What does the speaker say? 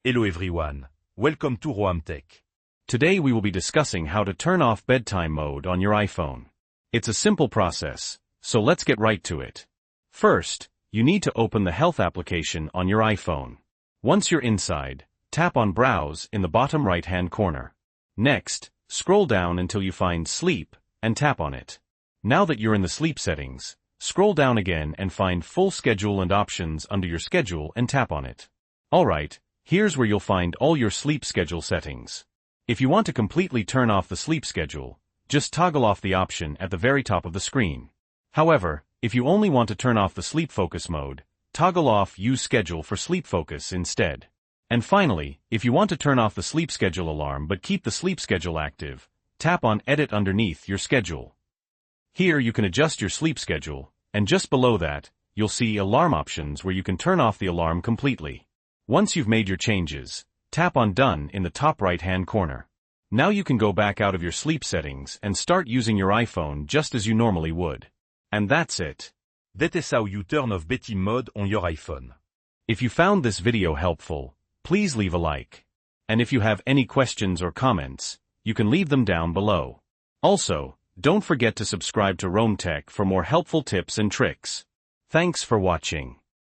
Hello everyone, welcome to Roam Tech. Today we will be discussing how to turn off bedtime mode on your iPhone. It's a simple process, so let's get right to it. First, you need to open the Health application on your iPhone. Once you're inside, tap on Browse in the bottom right-hand corner. Next, scroll down until you find Sleep, and tap on it. Now that you're in the sleep settings, scroll down again and find Full Schedule and Options under your schedule and tap on it. Alright, here's where you'll find all your sleep schedule settings. If you want to completely turn off the sleep schedule, just toggle off the option at the very top of the screen. However, if you only want to turn off the sleep focus mode, toggle off Use Schedule for sleep focus instead. And finally, if you want to turn off the sleep schedule alarm but keep the sleep schedule active, tap on Edit underneath your schedule. Here you can adjust your sleep schedule, and just below that, you'll see Alarm Options where you can turn off the alarm completely. Once you've made your changes, tap on Done in the top right-hand corner. Now you can go back out of your sleep settings and start using your iPhone just as you normally would. And that's it. That is how you turn off bedtime mode on your iPhone. If you found this video helpful, please leave a like. And if you have any questions or comments, you can leave them down below. Also, don't forget to subscribe to Roam Tech for more helpful tips and tricks. Thanks for watching.